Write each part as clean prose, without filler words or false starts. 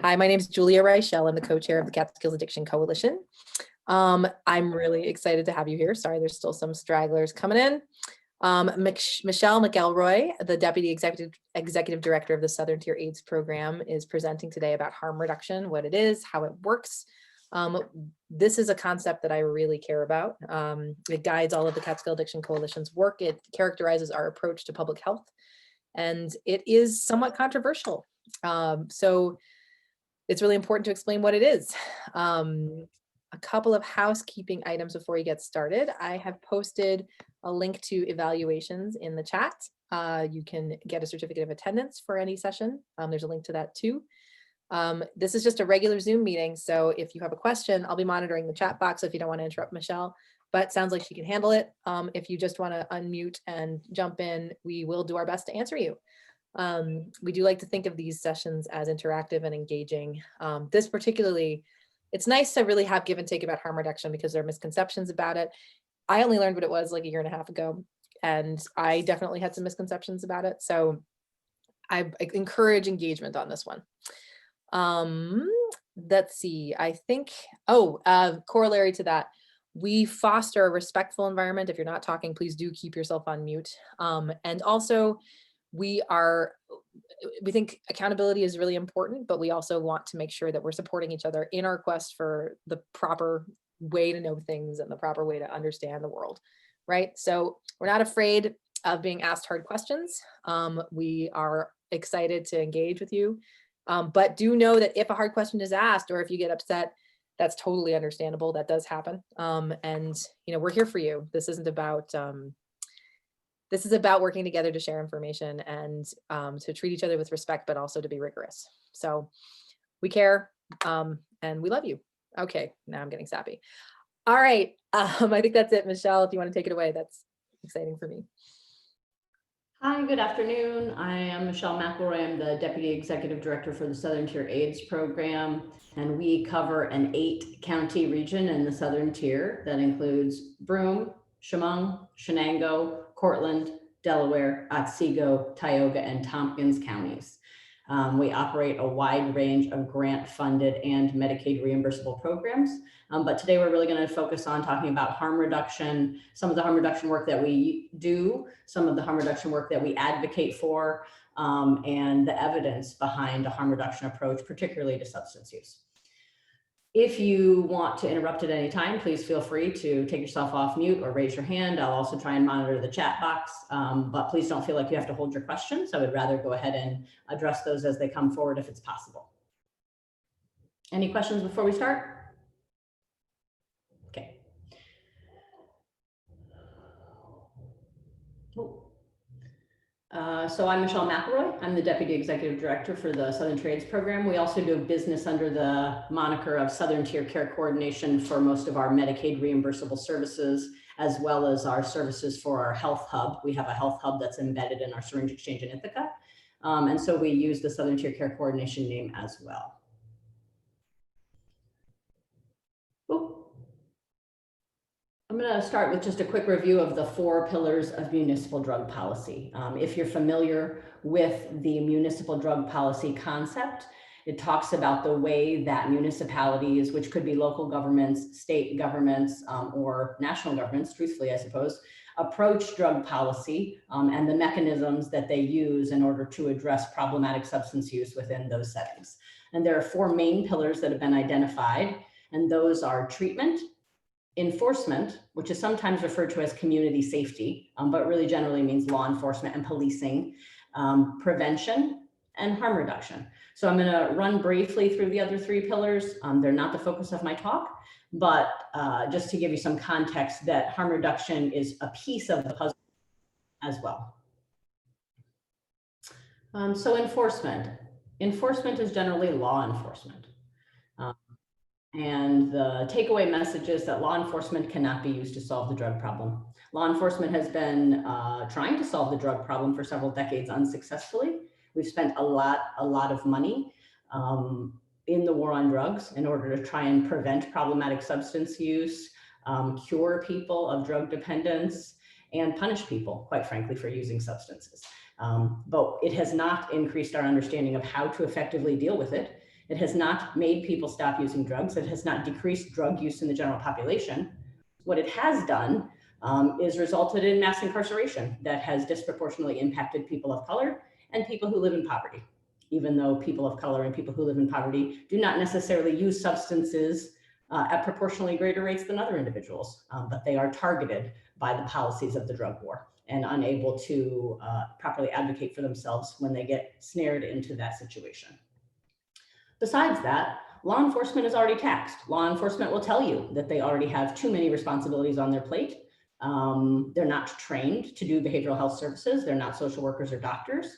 Hi, my name is Julia Reichel. I'm the co-chair of the Catskills Addiction Coalition. I'm really excited to have you here. Sorry, there's still some stragglers coming in. Michelle McElroy, the Deputy Executive Director of the Southern Tier AIDS Program, is presenting today about harm reduction, what it is, how it works. This is a concept that I really care about. It guides all of the Catskill Addiction Coalition's work. It characterizes our approach to public health, and it is somewhat controversial. So it's really important to explain what it is. A couple of housekeeping items before you get started. I have posted a link to evaluations in the chat. You can get a certificate of attendance for any session. There's a link to that too. This is just a regular Zoom meeting, so if you have a question, I'll be monitoring the chat box if you don't want to interrupt Michelle, but sounds like she can handle it. If you just want to unmute and jump in, we will do our best to answer you. We do like to think of these sessions as interactive and engaging. This particularly, it's nice to really have give and take about harm reduction because there are misconceptions about it. I only learned what it was like a year and a half ago, and I definitely had some misconceptions about it. So I encourage engagement on this one. Let's see, I think, corollary to that, we foster a respectful environment. If you're not talking, please do keep yourself on mute. And also, we think accountability is really important, but we also want to make sure that we're supporting each other in our quest for the proper way to know things and the proper way to understand the world, right? So we're not afraid of being asked hard questions. We are excited to engage with you, but do know that if a hard question is asked or if you get upset, that's totally understandable. That does happen. And we're here for you. This isn't about this is about working together to share information and to treat each other with respect, but also to be rigorous. So we care and we love you. Okay, now I'm getting sappy. All right, I think that's it. Michelle, if you want to take it away, that's exciting for me. Hi, good afternoon. I am Michelle McElroy. I'm the Deputy Executive Director for the Southern Tier AIDS Program, and we cover an 8-county region in the Southern Tier that includes Broome, Chemung, Shenango, Cortland, Delaware, Otsego, Tioga, and Tompkins counties. We operate a wide range of grant-funded and Medicaid reimbursable programs, but today we're really going to focus on talking about harm reduction, some of the harm reduction work that we do, some of the harm reduction work that we advocate for, and the evidence behind a harm reduction approach, particularly to substance use. If you want to interrupt at any time, please feel free to take yourself off mute or raise your hand. I'll also try and monitor the chat box, but please don't feel like you have to hold your questions. I would rather go ahead and address those as they come forward if it's possible. Any questions before we start? Okay. So I'm Michelle McElroy. I'm the Deputy Executive Director for the Southern Tier AIDS Program. We also do business under the moniker of Southern Tier Care Coordination for most of our Medicaid reimbursable services, as well as our services for our health hub. We have a health hub that's embedded in our syringe exchange in Ithaca. And so we use the Southern Tier Care Coordination name as well. I'm going to start with just a quick review of the 4 pillars of municipal drug policy. If you're familiar with the municipal drug policy concept, it talks about the way that municipalities, which could be local governments, state governments, or national governments, truthfully, I suppose, approach drug policy and the mechanisms that they use in order to address problematic substance use within those settings. And there are 4 main pillars that have been identified, and those are treatment, enforcement, which is sometimes referred to as community safety, but really generally means law enforcement and policing, prevention, and harm reduction. So I'm going to run briefly through the other 3 pillars. They're not the focus of my talk, but just to give you some context that harm reduction is a piece of the puzzle as well. So enforcement. Enforcement is generally law enforcement. And the takeaway message is that law enforcement cannot be used to solve the drug problem. Law enforcement has been trying to solve the drug problem for several decades unsuccessfully. We've spent a lot of money in the war on drugs in order to try and prevent problematic substance use, cure people of drug dependence, and punish people, quite frankly, for using substances. But it has not increased our understanding of how to effectively deal with it. It has not made people stop using drugs. It has not decreased drug use in the general population. What it has done is resulted in mass incarceration that has disproportionately impacted people of color and people who live in poverty, even though people of color and people who live in poverty do not necessarily use substances at proportionally greater rates than other individuals, but they are targeted by the policies of the drug war and unable to properly advocate for themselves when they get snared into that situation. Besides that, law enforcement is already taxed. Law enforcement will tell you that they already have too many responsibilities on their plate. They're not trained to do behavioral health services. They're not social workers or doctors.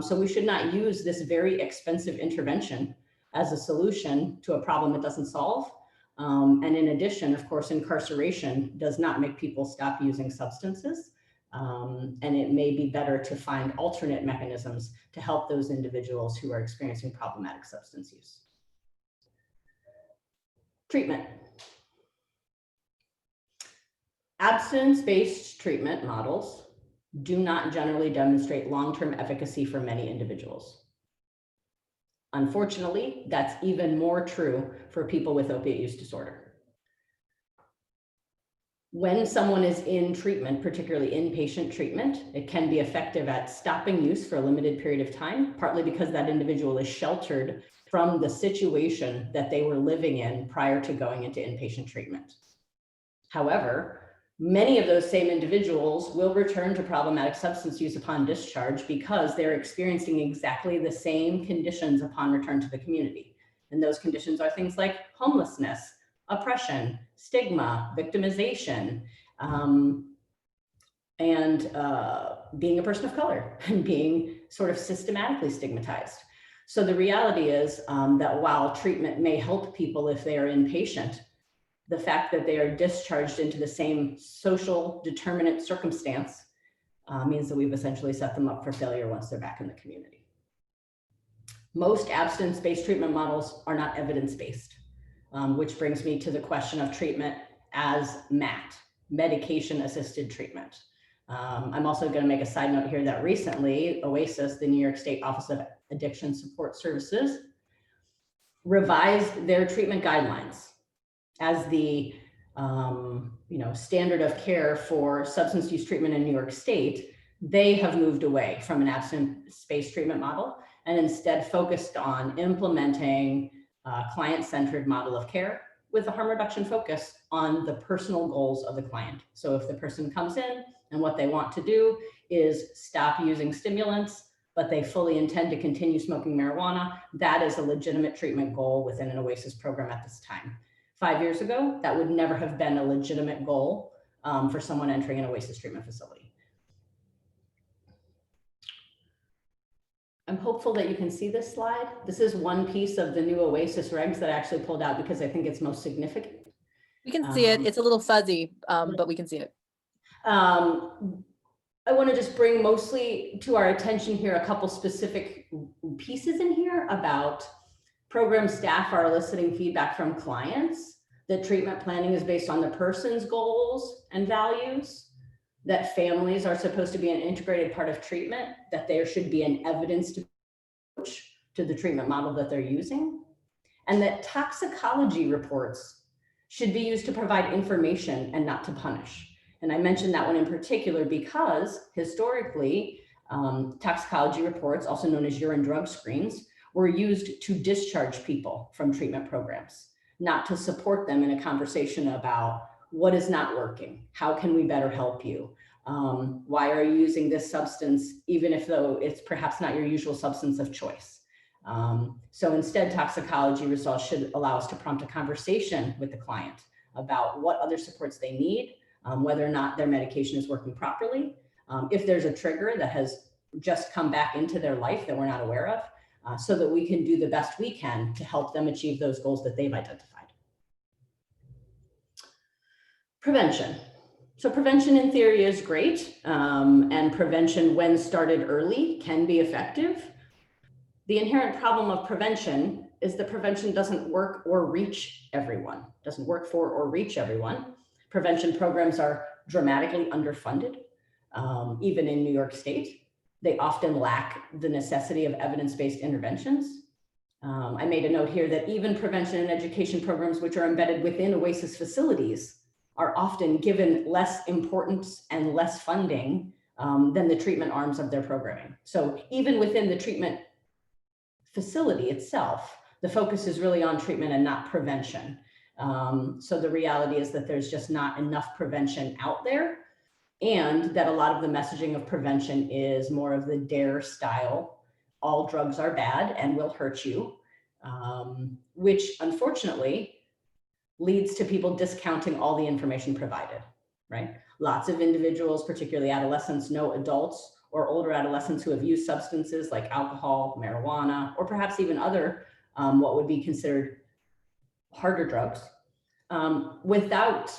So we should not use this very expensive intervention as a solution to a problem it doesn't solve. And in addition, of course, incarceration does not make people stop using substances. And it may be better to find alternate mechanisms to help those individuals who are experiencing problematic substance use. Treatment. Abstinence-based treatment models do not generally demonstrate long-term efficacy for many individuals. Unfortunately, that's even more true for people with opiate use disorder. When someone is in treatment, particularly inpatient treatment, it can be effective at stopping use for a limited period of time, partly because that individual is sheltered from the situation that they were living in prior to going into inpatient treatment. However, many of those same individuals will return to problematic substance use upon discharge because they're experiencing exactly the same conditions upon return to the community. And those conditions are things like homelessness, oppression, stigma, victimization, and being a person of color and being sort of systematically stigmatized. So the reality is that while treatment may help people if they are inpatient, the fact that they are discharged into the same social determinant circumstance means that we've essentially set them up for failure once they're back in the community. Most abstinence-based treatment models are not evidence-based. Which brings me to the question of treatment as MAT, medication-assisted treatment. I'm also going to make a side note here that recently, OASIS, the New York State Office of Addiction Support Services, revised their treatment guidelines as the standard of care for substance use treatment in New York State. They have moved away from an abstinence-based treatment model and instead focused on implementing client-centered model of care with a harm reduction focus on the personal goals of the client. So if the person comes in and what they want to do is stop using stimulants, but they fully intend to continue smoking marijuana, that is a legitimate treatment goal within an OASIS program at this time. 5 years ago, that would never have been a legitimate goal for someone entering an OASIS treatment facility. I'm hopeful that you can see this slide. This is one piece of the new OASIS regs that I actually pulled out because I think it's most significant. We can see it. It's a little fuzzy, but we can see it. I want to just bring mostly to our attention here a couple specific pieces in here about program staff are eliciting feedback from clients that treatment planning is based on the person's goals and values, that families are supposed to be an integrated part of treatment, that there should be an evidence approach to the treatment model that they're using, and that toxicology reports should be used to provide information and not to punish. And I mentioned that one in particular because historically, toxicology reports, also known as urine drug screens, were used to discharge people from treatment programs, not to support them in a conversation about what is not working, how can we better help you, why are you using this substance, even if though it's perhaps not your usual substance of choice. So instead, toxicology results should allow us to prompt a conversation with the client about what other supports they need, whether or not their medication is working properly, if there's a trigger that has just come back into their life that we're not aware of, so that we can do the best we can to help them achieve those goals that they've identified. Prevention. So prevention in theory is great, and prevention when started early can be effective. The inherent problem of prevention is that prevention doesn't work or reach everyone, doesn't work for or reach everyone. Prevention programs are dramatically underfunded, even in New York State. They often lack the necessity of evidence-based interventions. I made a note here that even prevention and education programs which are embedded within OASIS facilities are often given less importance and less funding than the treatment arms of their programming. So even within the treatment facility itself, the focus is really on treatment and not prevention. So the reality is that there's just not enough prevention out there, and that a lot of the messaging of prevention is more of the DARE style. All drugs are bad and will hurt you, which unfortunately leads to people discounting all the information provided, right? Lots of individuals, particularly adolescents, know adults or older adolescents who have used substances like alcohol, marijuana, or perhaps even other what would be considered harder drugs without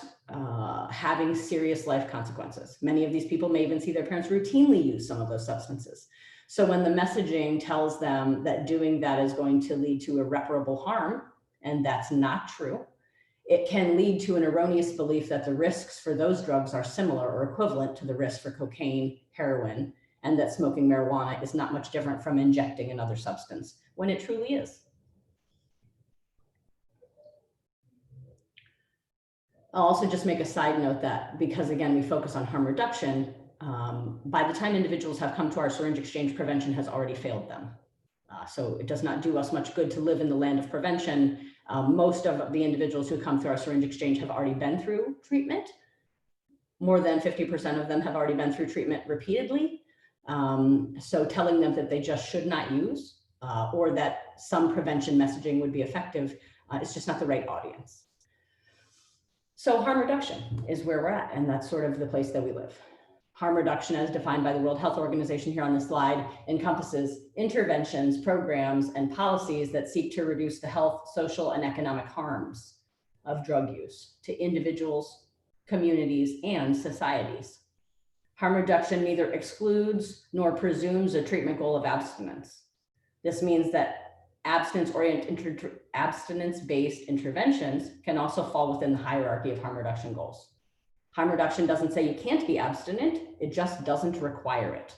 having serious life consequences. Many of these people may even see their parents routinely use some of those substances. So when the messaging tells them that doing that is going to lead to irreparable harm, and that's not true, it can lead to an erroneous belief that the risks for those drugs are similar or equivalent to the risk for cocaine, heroin, and that smoking marijuana is not much different from injecting another substance, when it truly is. I'll also just make a side note that because, again, we focus on harm reduction, by the time individuals have come to our syringe exchange, prevention has already failed them. So it does not do us much good to live in the land of prevention. Most of the individuals who come through our syringe exchange have already been through treatment. More than 50% of them have already been through treatment repeatedly. So telling them that they just should not use or that some prevention messaging would be effective is just not the right audience. So harm reduction is where we're at, and that's sort of the place that we live. Harm reduction, as defined by the World Health Organization here on the slide, encompasses interventions, programs, and policies that seek to reduce the health, social, and economic harms of drug use to individuals, communities, and societies. Harm reduction neither excludes nor presumes a treatment goal of abstinence. This means that abstinence-based interventions can also fall within the hierarchy of harm reduction goals. Harm reduction doesn't say you can't be abstinent, it just doesn't require it.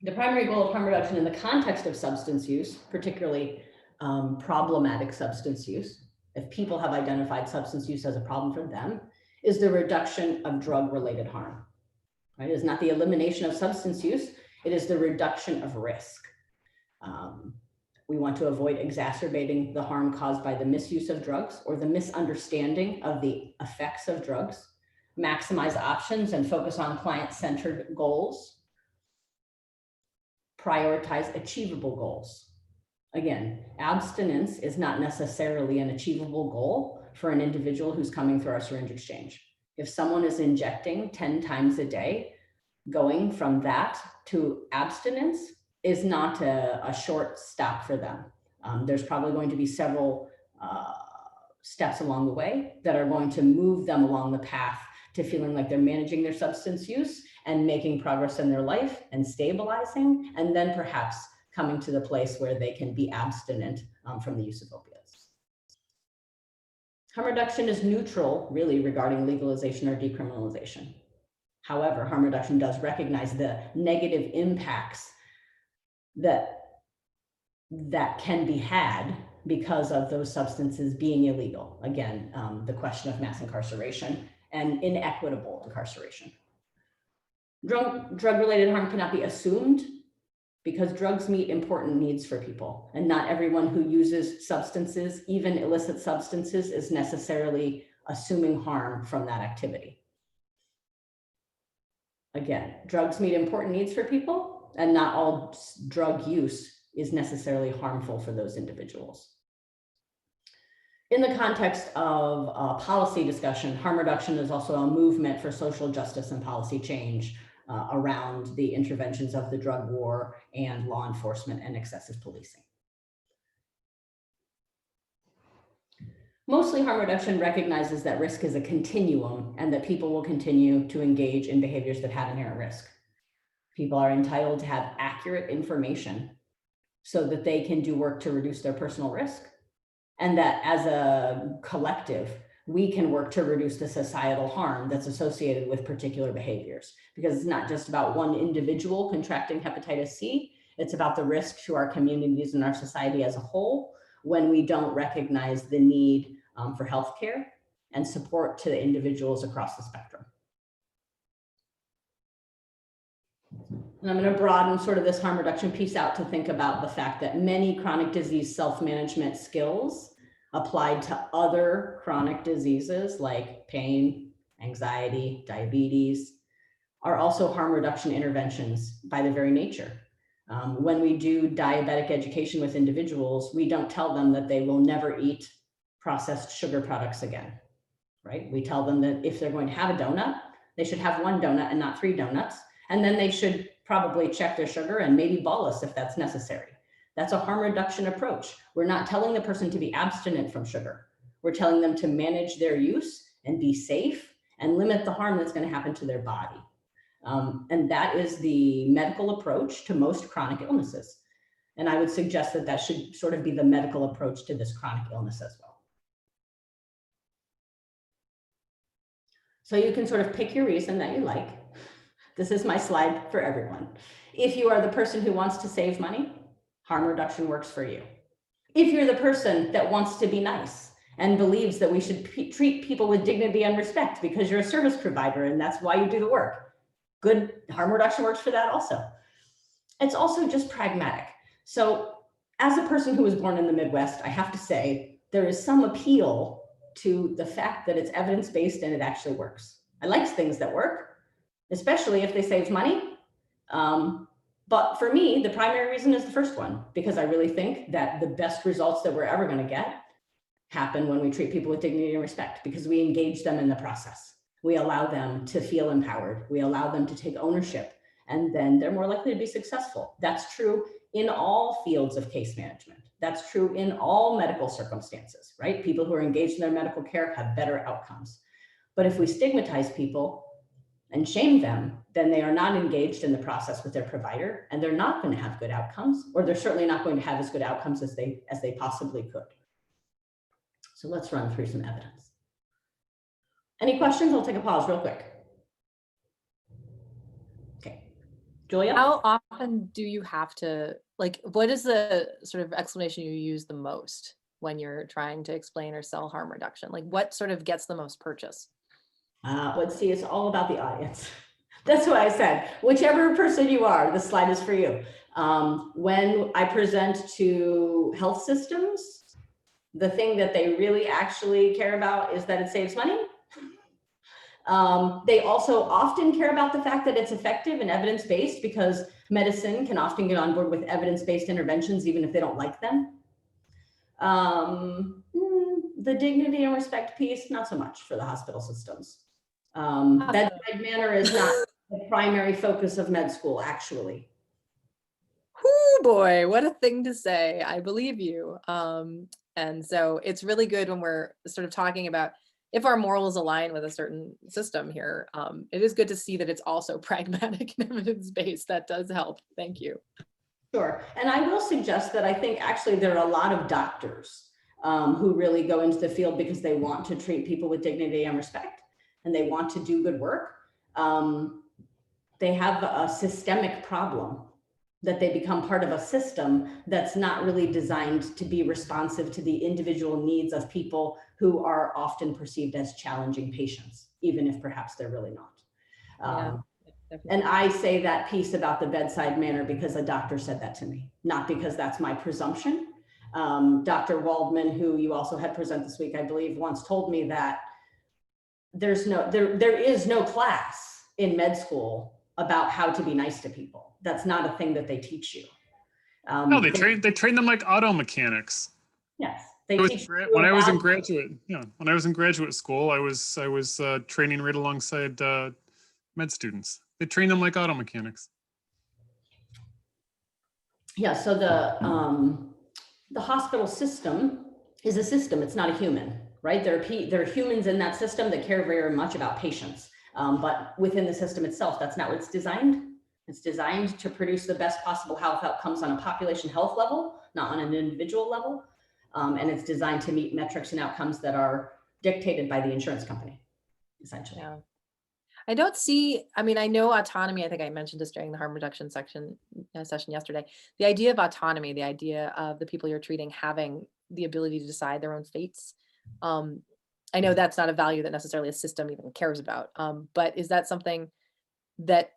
The primary goal of harm reduction in the context of substance use, particularly problematic substance use, if people have identified substance use as a problem for them, is the reduction of drug-related harm. Right? It is not the elimination of substance use, it is the reduction of risk. We want to avoid exacerbating the harm caused by the misuse of drugs or the misunderstanding of the effects of drugs, maximize options and focus on client-centered goals, prioritize achievable goals. Again, abstinence is not necessarily an achievable goal for an individual who's coming through our syringe exchange. If someone is injecting 10 times a day, going from that to abstinence is not a short stop for them. There's probably going to be several steps along the way that are going to move them along the path to feeling like they're managing their substance use and making progress in their life and stabilizing, and then perhaps coming to the place where they can be abstinent from the use of opiates. Harm reduction is neutral, really, regarding legalization or decriminalization. However, harm reduction does recognize the negative impacts that can be had because of those substances being illegal. Again, the question of mass incarceration and inequitable incarceration. Drug-related harm cannot be assumed because drugs meet important needs for people, and not everyone who uses substances, even illicit substances, is necessarily assuming harm from that activity. Again, drugs meet important needs for people, and not all drug use is necessarily harmful for those individuals. In the context of policy discussion, harm reduction is also a movement for social justice and policy change around the interventions of the drug war and law enforcement and excessive policing. Mostly harm reduction recognizes that risk is a continuum and that people will continue to engage in behaviors that have inherent risk. People are entitled to have accurate information so that they can do work to reduce their personal risk, and that as a collective, we can work to reduce the societal harm that's associated with particular behaviors, because it's not just about one individual contracting hepatitis C, It's about the risk to our communities and our society as a whole when we don't recognize the need for healthcare and support to the individuals across the spectrum. And I'm going to broaden sort of this harm reduction piece out to think about the fact that many chronic disease self-management skills applied to other chronic diseases like pain, anxiety, diabetes are also harm reduction interventions by their very nature. When we do diabetic education with individuals, we don't tell them that they will never eat processed sugar products again, right? We tell them that if they're going to have a donut, they should have one donut and not 3 donuts. And then they should probably check their sugar and maybe bolus if that's necessary. That's a harm reduction approach. We're not telling the person to be abstinent from sugar. We're telling them to manage their use and be safe and limit the harm that's going to happen to their body. And that is the medical approach to most chronic illnesses. And I would suggest that that should sort of be the medical approach to this chronic illness as well. So you can sort of pick your reason that you like. This is my slide for everyone. If you are the person who wants to save money, harm reduction works for you. If you're the person that wants to be nice and believes that we should treat people with dignity and respect because you're a service provider and that's why you do the work, good harm reduction works for that also. It's also just pragmatic. So as a person who was born in the Midwest, I have to say there is some appeal to the fact that it's evidence-based and it actually works. I like things that work, especially if they save money. But for me, the primary reason is the first one, because I really think that the best results that we're ever going to get happen when we treat people with dignity and respect, because we engage them in the process. We allow them to feel empowered. We allow them to take ownership, and then they're more likely to be successful. That's true in all fields of case management. That's true in all medical circumstances, right? People who are engaged in their medical care have better outcomes. But if we stigmatize people and shame them, then they are not engaged in the process with their provider, and they're not going to have good outcomes, or they're certainly not going to have as good outcomes as they possibly could. So let's run through some evidence. Any questions? I'll take a pause real quick. Okay, Julia? How often do you have to, like, what is the sort of explanation you use the most when you're trying to explain or sell harm reduction? Like, what sort of gets the most purchase? Let's see, it's all about the audience. That's what I said. Whichever person you are, this slide is for you. When I present to health systems, the thing that they really actually care about is that it saves money. They also often care about the fact that it's effective and evidence-based, because medicine can often get on board with evidence-based interventions, even if they don't like them. The dignity and respect piece, not so much for the hospital systems. Bedside manner is not the primary focus of med school, actually. Whoo boy, what a thing to say. I believe you. And so it's really good when we're sort of talking about if our morals align with a certain system here. It is good to see that it's also pragmatic and evidence-based. That does help. Thank you. Sure. And I will suggest that I think actually there are a lot of doctors who really go into the field because they want to treat people with dignity and respect, and they want to do good work. They have a systemic problem that they become part of a system that's not really designed to be responsive to the individual needs of people who are often perceived as challenging patients, even if perhaps they're really not. And I say that piece about the bedside manner because a doctor said that to me, not because that's my presumption. Dr. Waldman, who you also had present this week, I believe, once told me that there is no class in med school about how to be nice to people. That's not a thing that they teach you. No, they train them like auto mechanics. Yes, when I was in graduate school, I was training right alongside med students. They train them like auto mechanics. Yeah, so the hospital system is a system. It's not a human, right? There are humans in that system that care very much about patients. But within the system itself, that's not what it's designed. It's designed to produce the best possible health outcomes on a population health level, not on an individual level. And it's designed to meet metrics and outcomes that are dictated by the insurance company, essentially. Yeah. I don't see, I mean, I know autonomy, I think I mentioned this during the harm reduction session yesterday. The idea of autonomy, the idea of the people you're treating having the ability to decide their own fates. I know that's not a value that necessarily a system even cares about. But is that something that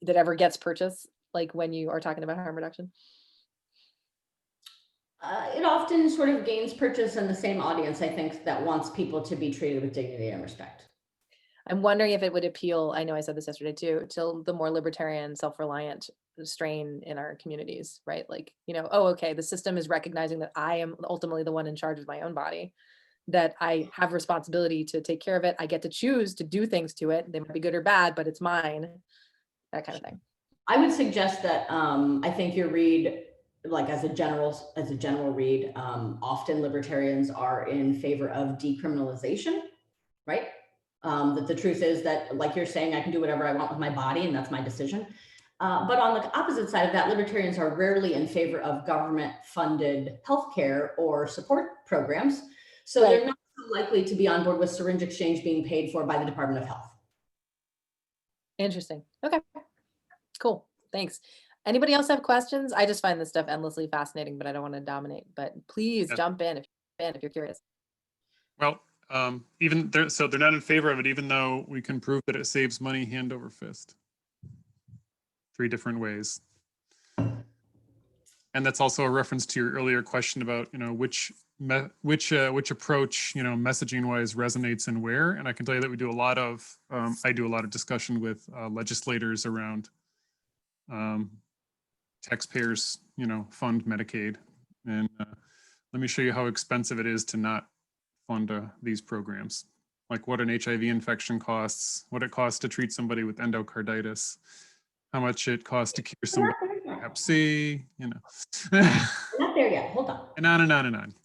that ever gets purchased, like when you are talking about harm reduction? It often sort of gains purchase in the same audience, I think, that wants people to be treated with dignity and respect. I'm wondering if it would appeal, I know I said this yesterday too, to the more libertarian, self-reliant strain in our communities, right? Like, oh, okay, the system is recognizing that I am ultimately the one in charge of my own body, that I have responsibility to take care of it. I get to choose to do things to it. They might be good or bad, but it's mine, that kind of thing. I would suggest that I think your read, like as a general read, often libertarians are in favor of decriminalization, right? That the truth is that, like you're saying, I can do whatever I want with my body and that's my decision. But on the opposite side of that, libertarians are rarely in favor of government-funded healthcare or support programs. So Right. They're not so likely to be on board with syringe exchange being paid for by the Department of Health. Interesting. Okay, cool. Thanks. Anybody else have questions? I just find this stuff endlessly fascinating, but I don't want to dominate. But please jump in if you're curious. Well, even they're not in favor of it, even though we can prove that it saves money hand over fist. 3 different ways. And that's also a reference to your earlier question about, which approach, messaging wise resonates and where. And I can tell you that we do a lot of, I do a lot of discussion with legislators around taxpayers, fund Medicaid. And let me show you how expensive it is to not fund these programs. Like what an HIV infection costs, what it costs to treat somebody with endocarditis, how much it costs to cure somebody with Hep C, We're not there yet, hold on. And on and on and on.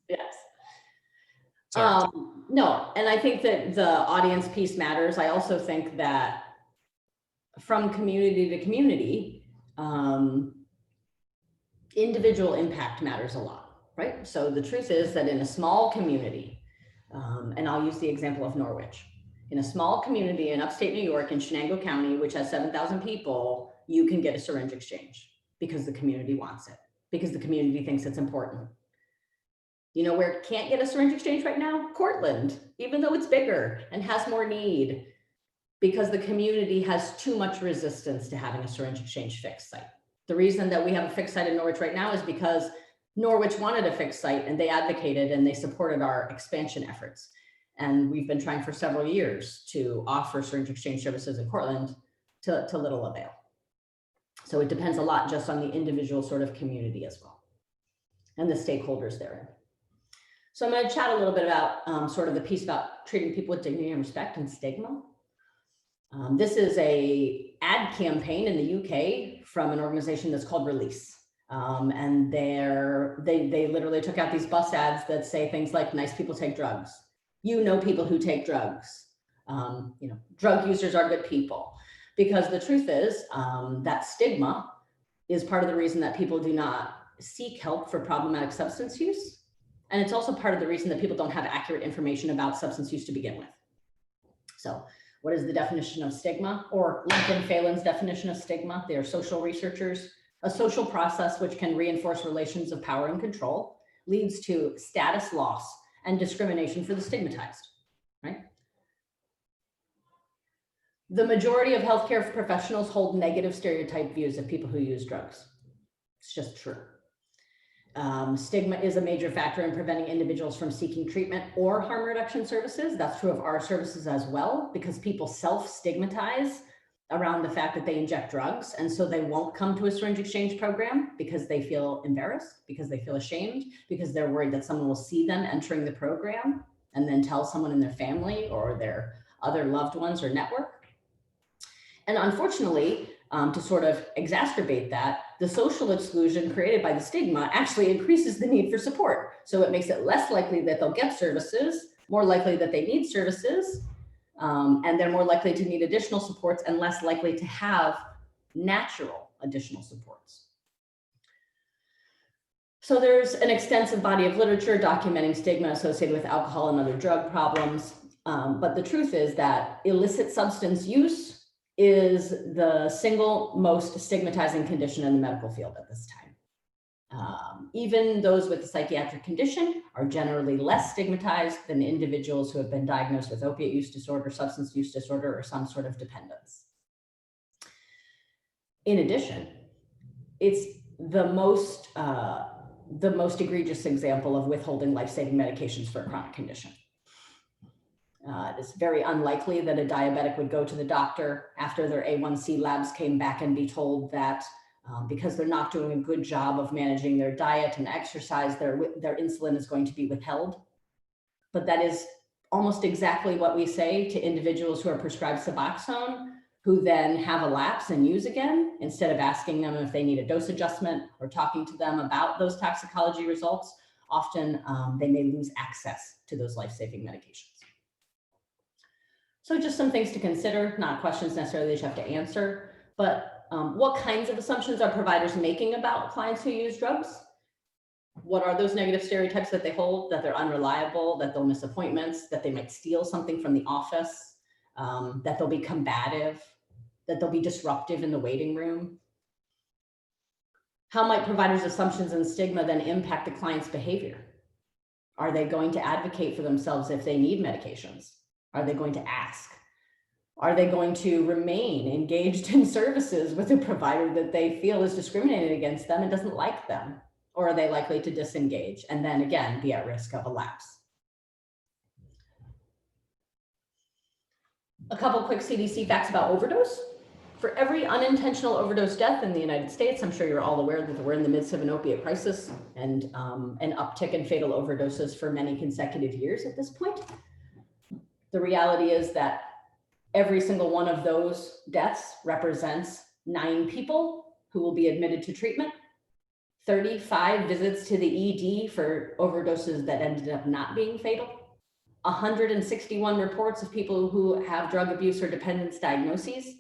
Yes. Sorry. No, and I think that the audience piece matters. I also think that from community to community, individual impact matters a lot, right? So the truth is that in a small community, and I'll use the example of Norwich, in a small community in upstate New York in Shenango County, which has 7,000 people, you can get a syringe exchange because the community wants it, because the community thinks it's important. You know where it can't get a syringe exchange right now? Cortland, even though it's bigger and has more need, because the community has too much resistance to having a syringe exchange fixed site. The reason that we have a fixed site in Norwich right now is because Norwich wanted a fixed site and they advocated and they supported our expansion efforts. And we've been trying for several years to offer syringe exchange services in Cortland to little avail. So it depends a lot just on the individual sort of community as well and the stakeholders therein. So I'm going to chat a little bit about sort of the piece about treating people with dignity and respect and stigma. This is an ad campaign in the UK from an organization that's called Release. And they literally took out these bus ads that say things like, nice people take drugs. You know people who take drugs. Drug users are good people. Because the truth is that stigma is part of the reason that people do not seek help for problematic substance use. And it's also part of the reason that people don't have accurate information about substance use to begin with. So what is the definition of stigma? Or Lincoln Phelan's definition of stigma? They are social researchers. A social process which can reinforce relations of power and control leads to status loss and discrimination for the stigmatized, right? The majority of healthcare professionals hold negative stereotype views of people who use drugs. It's just true. Stigma is a major factor in preventing individuals from seeking treatment or harm reduction services. That's true of our services as well, because people self-stigmatize around the fact that they inject drugs. And so they won't come to a syringe exchange program because they feel embarrassed, because they feel ashamed, because they're worried that someone will see them entering the program and then tell someone in their family or their other loved ones or network. And unfortunately, to sort of exacerbate that, the social exclusion created by the stigma actually increases the need for support. So it makes it less likely that they'll get services, more likely that they need services, and they're more likely to need additional supports and less likely to have natural additional supports. So there's an extensive body of literature documenting stigma associated with alcohol and other drug problems. But the truth is that illicit substance use is the single most stigmatizing condition in the medical field at this time. Even those with a psychiatric condition are generally less stigmatized than individuals who have been diagnosed with opiate use disorder, substance use disorder, or some sort of dependence. In addition, it's the most egregious example of withholding life-saving medications for a chronic condition. It's very unlikely that a diabetic would go to the doctor after their A1C labs came back and be told that because they're not doing a good job of managing their diet and exercise, their insulin is going to be withheld. But that is almost exactly what we say to individuals who are prescribed Suboxone, who then have a lapse and use again, instead of asking them if they need a dose adjustment or talking to them about those toxicology results. Often they may lose access to those life-saving medications. So just some things to consider, not questions necessarily that you have to answer, but what kinds of assumptions are providers making about clients who use drugs? What are those negative stereotypes that they hold? That they're unreliable, that they'll miss appointments, that they might steal something from the office, that they'll be combative, that they'll be disruptive in the waiting room? How might providers' assumptions and stigma then impact the client's behavior? Are they going to advocate for themselves if they need medications? Are they going to ask? Are they going to remain engaged in services with a provider that they feel is discriminating against them and doesn't like them? Or are they likely to disengage and then again be at risk of a lapse? A couple quick CDC facts about overdose. For every unintentional overdose death in the United States, I'm sure you're all aware that we're in the midst of an opiate crisis and an uptick in fatal overdoses for many consecutive years at this point. The reality is that every single one of those deaths represents 9 people who will be admitted to treatment, 35 visits to the ED for overdoses that ended up not being fatal, 161 reports of people who have drug abuse or dependence diagnoses,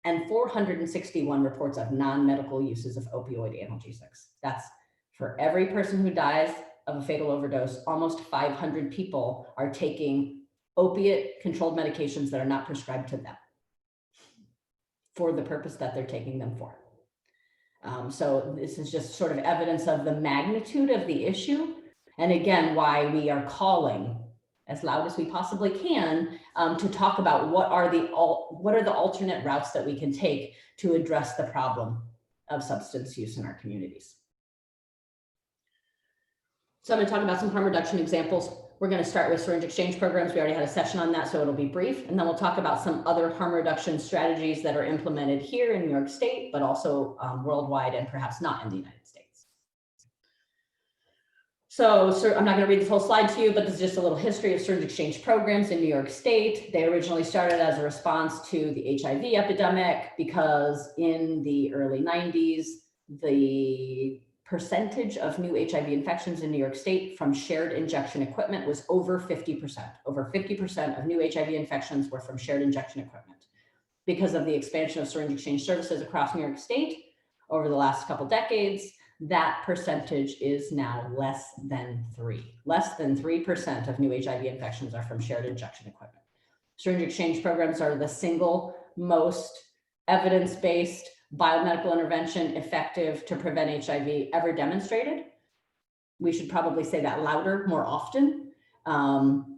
and 461 reports of non-medical uses of opioid analgesics. That's for every person who dies of a fatal overdose, almost 500 people are taking opiate controlled medications that are not prescribed to them for the purpose that they're taking them for. So this is just sort of evidence of the magnitude of the issue. And again, why we are calling as loud as we possibly can to talk about what are the alternate routes that we can take to address the problem of substance use in our communities. So I'm going to talk about some harm reduction examples. We're going to start with syringe exchange programs. We already had a session on that, so it'll be brief. And then we'll talk about some other harm reduction strategies that are implemented here in New York State, but also worldwide and perhaps not in the United States. So I'm not going to read this whole slide to you, but this is just a little history of syringe exchange programs in New York State. They originally started as a response to the HIV epidemic because in the early 90s, the percentage of new HIV infections in New York State from shared injection equipment was over 50%. Over 50% of new HIV infections were from shared injection equipment. Because of the expansion of syringe exchange services across New York State over the last couple decades, that percentage is now less than 3%. Less than 3% of new HIV infections are from shared injection equipment. Syringe exchange programs are the single most evidence-based biomedical intervention effective to prevent HIV ever demonstrated. We should probably say that louder, more often,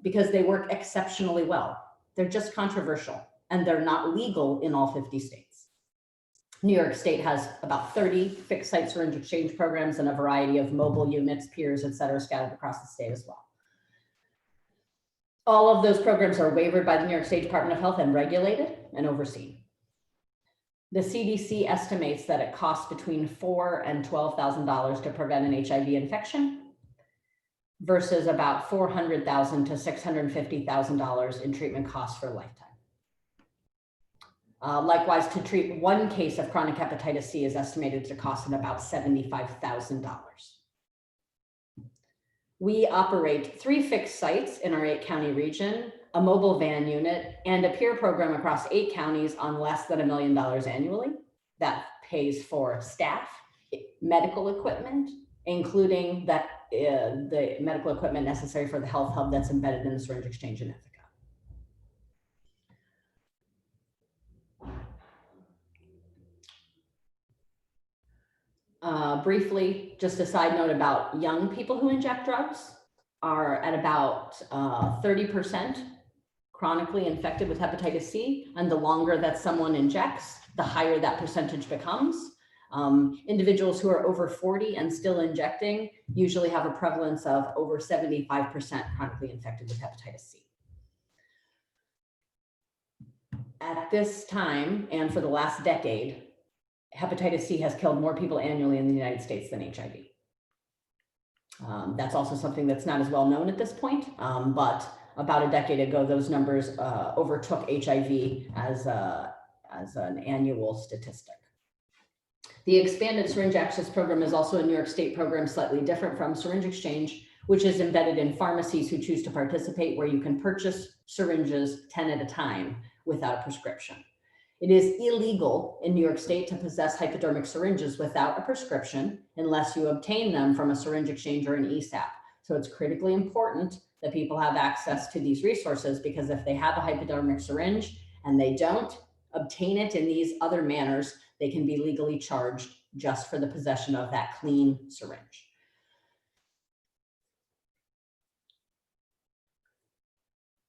because they work exceptionally well. They're just controversial and they're not legal in all 50 states. New York State has about 30 fixed site syringe exchange programs and a variety of mobile units, peers, et cetera, scattered across the state as well. All of those programs are waivered by the New York State Department of Health and regulated and overseen. The CDC estimates that it costs between $4,000 and $12,000 to prevent an HIV infection versus about $400,000 to $650,000 in treatment costs for a lifetime. Likewise, to treat one case of chronic hepatitis C is estimated to cost about $75,000. We operate 3 fixed sites in our 8-county region, a mobile van unit, and a peer program across 8 counties on less than $1 million annually. That pays for staff, medical equipment, including the medical equipment necessary for the health hub that's embedded in the syringe exchange in Ithaca. Briefly, just a side note about young people who inject drugs are at about 30% chronically infected with hepatitis C. And the longer that someone injects, the higher that percentage becomes. Individuals who are over 40 and still injecting usually have a prevalence of over 75% chronically infected with hepatitis C. At this time, and for the last decade, hepatitis C has killed more people annually in the United States than HIV. That's also something that's not as well known at this point, but about a decade ago, those numbers overtook HIV as an annual statistic. The expanded syringe access program is also a New York State program, slightly different from syringe exchange, which is embedded in pharmacies who choose to participate, where you can purchase syringes 10 at a time without a prescription. It is illegal in New York State to possess hypodermic syringes without a prescription unless you obtain them from a syringe exchange or an STAP. So it's critically important that people have access to these resources, because if they have a hypodermic syringe and they don't obtain it in these other manners, they can be legally charged just for the possession of that clean syringe.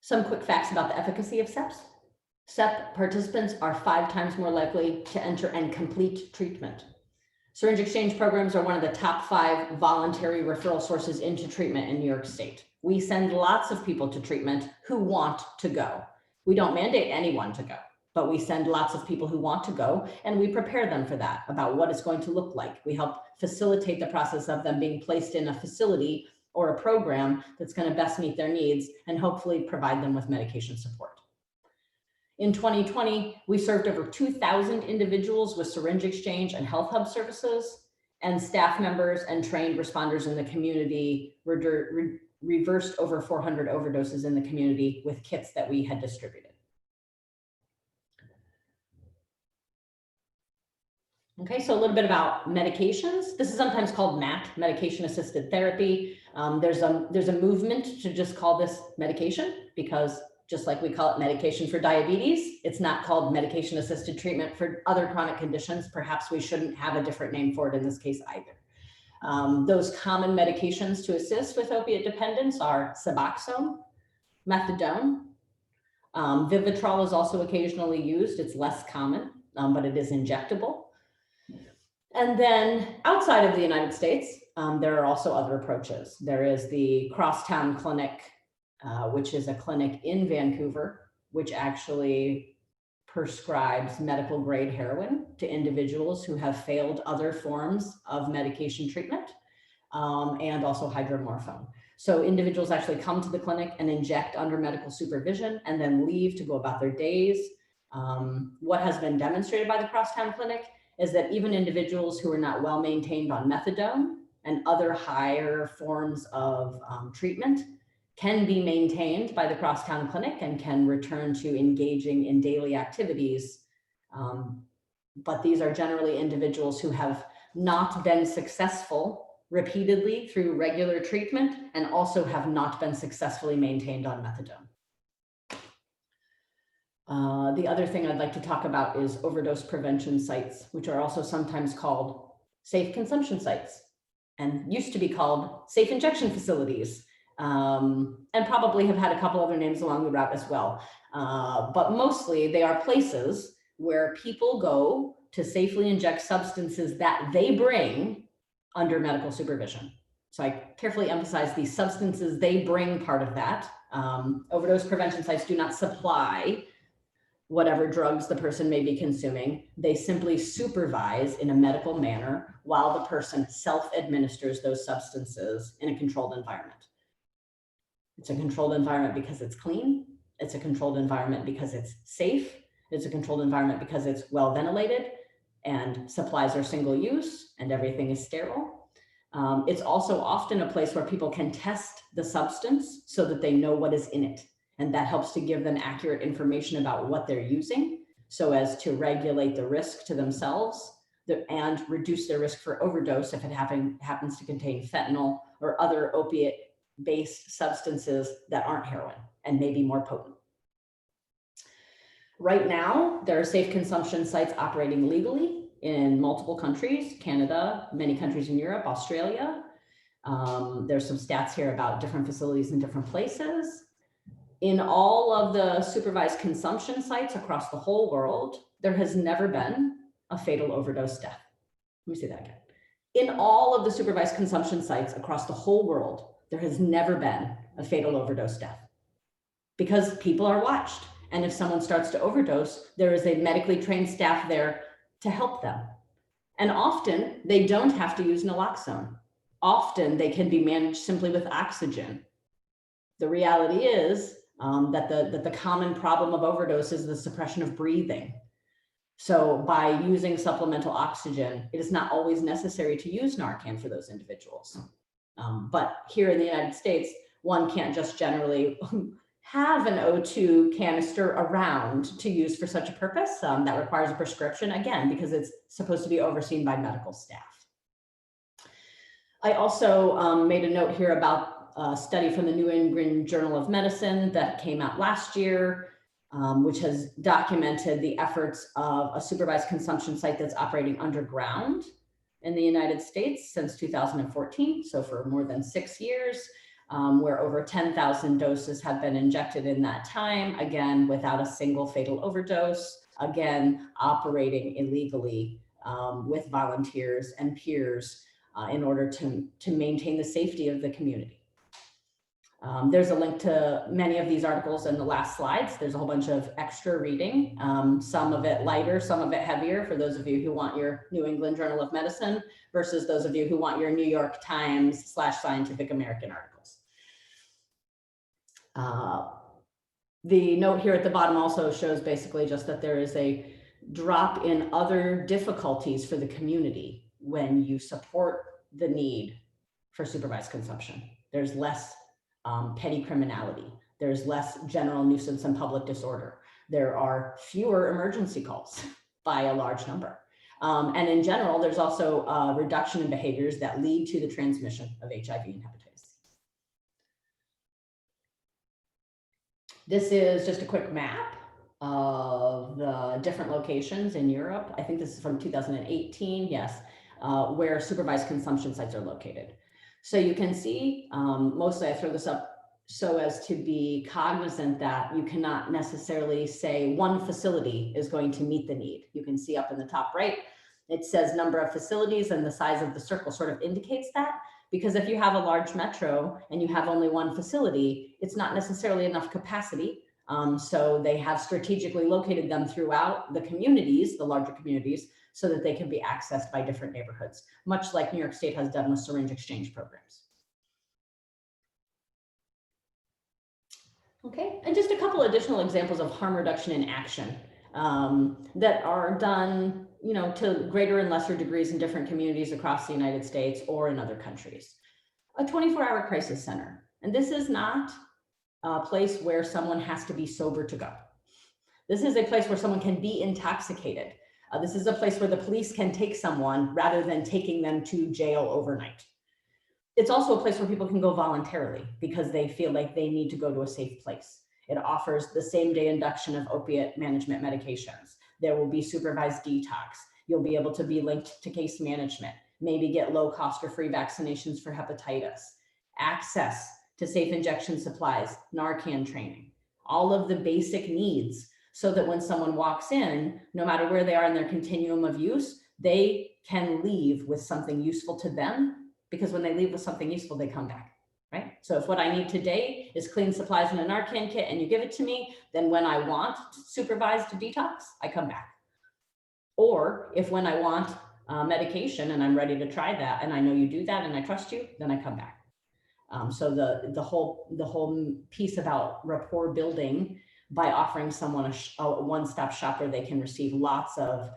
Some quick facts about the efficacy of Seps. SEP participants are 5 times more likely to enter and complete treatment. Syringe exchange programs are one of the top 5 voluntary referral sources into treatment in New York State. We send lots of people to treatment who want to go. We don't mandate anyone to go, but we send lots of people who want to go, and we prepare them for that, about what it's going to look like. We help facilitate the process of them being placed in a facility or a program that's going to best meet their needs and hopefully provide them with medication support. In 2020, we served over 2,000 individuals with syringe exchange and health hub services, and staff members and trained responders in the community reversed over 400 overdoses in the community with kits that we had distributed. Okay, so a little bit about medications. This is sometimes called MAT, medication-assisted therapy. There's a movement to just call this medication, because just like we call it medication for diabetes, it's not called medication-assisted treatment for other chronic conditions. Perhaps we shouldn't have a different name for it in this case either. Those common medications to assist with opiate dependence are Suboxone, methadone. Vivitrol is also occasionally used. It's less common, but it is injectable. And then outside of the United States, there are also other approaches. There is the Crosstown Clinic, which is a clinic in Vancouver, which actually prescribes medical grade heroin to individuals who have failed other forms of medication treatment, and also hydromorphone. So individuals actually come to the clinic and inject under medical supervision and then leave to go about their days. What has been demonstrated by the Crosstown Clinic is that even individuals who are not well maintained on methadone and other higher forms of treatment can be maintained by the Crosstown Clinic and can return to engaging in daily activities. But these are generally individuals who have not been successful repeatedly through regular treatment and also have not been successfully maintained on methadone. The other thing I'd like to talk about is overdose prevention sites, which are also sometimes called safe consumption sites and used to be called safe injection facilities, and probably have had a couple other names along the route as well. But mostly they are places where people go to safely inject substances that they bring under medical supervision. So I carefully emphasize the substances they bring part of that. Overdose prevention sites do not supply whatever drugs the person may be consuming. They simply supervise in a medical manner while the person self-administers those substances in a controlled environment. It's a controlled environment because it's clean. It's a controlled environment because it's safe. It's a controlled environment because it's well ventilated and supplies are single use and everything is sterile. It's also often a place where people can test the substance so that they know what is in it. And that helps to give them accurate information about what they're using so as to regulate the risk to themselves and reduce their risk for overdose if it happens to contain fentanyl or other opiate-based substances that aren't heroin and may be more potent. Right now, there are safe consumption sites operating legally in multiple countries, Canada, many countries in Europe, Australia. There's some stats here about different facilities in different places. In all of the supervised consumption sites across the whole world, there has never been a fatal overdose death. Let me say that again. In all of the supervised consumption sites across the whole world, there has never been a fatal overdose death because people are watched. And if someone starts to overdose, there is a medically trained staff there to help them. And often they don't have to use naloxone. Often they can be managed simply with oxygen. The reality is that the common problem of overdose is the suppression of breathing. So by using supplemental oxygen, it is not always necessary to use Narcan for those individuals. But here in the United States, one can't just generally have an O2 canister around to use for such a purpose. That requires a prescription, again, because it's supposed to be overseen by medical staff. I also made a note here about a study from the New England Journal of Medicine that came out last year, which has documented the efforts of a supervised consumption site that's operating underground in the United States since 2014, so for more than 6 years, where over 10,000 doses have been injected in that time, again, without a single fatal overdose, again, operating illegally with volunteers and peers in order to maintain the safety of the community. There's a link to many of these articles in the last slides. There's a whole bunch of extra reading, some of it lighter, some of it heavier for those of you who want your New England Journal of Medicine versus those of you who want your New York Times / Scientific American articles. The note here at the bottom also shows basically just that there is a drop in other difficulties for the community when you support the need for supervised consumption. There's less petty criminality. There's less general nuisance and public disorder. There are fewer emergency calls by a large number. And in general, there's also a reduction in behaviors that lead to the transmission of HIV and hepatitis. This is just a quick map of the different locations in Europe. I think this is from 2018, yes, where supervised consumption sites are located. So you can see, mostly I throw this up so as to be cognizant that you cannot necessarily say one facility is going to meet the need. You can see up in the top right, it says number of facilities, and the size of the circle sort of indicates that. Because if you have a large metro and you have only one facility, it's not necessarily enough capacity. So they have strategically located them throughout the communities, the larger communities, so that they can be accessed by different neighborhoods, much like New York State has done with syringe exchange programs. Okay, and just a couple additional examples of harm reduction in action that are done, you know, to greater and lesser degrees in different communities across the United States or in other countries. A 24-hour crisis center, and this is not a place where someone has to be sober to go. This is a place where someone can be intoxicated. This is a place where the police can take someone rather than taking them to jail overnight. It's also a place where people can go voluntarily because they feel like they need to go to a safe place. It offers the same-day induction of opiate management medications. There will be supervised detox. You'll be able to be linked to case management, maybe get low-cost or free vaccinations for hepatitis, access to safe injection supplies, Narcan training, all of the basic needs, so that when someone walks in, no matter where they are in their continuum of use, they can leave with something useful to them, because when they leave with something useful, they come back, right? So if what I need today is clean supplies and a Narcan kit and you give it to me, then when I want supervised detox, I come back. Or if when I want medication and I'm ready to try that and I know you do that and I trust you, then I come back. So the whole piece about rapport building by offering someone a one-stop shop where they can receive lots of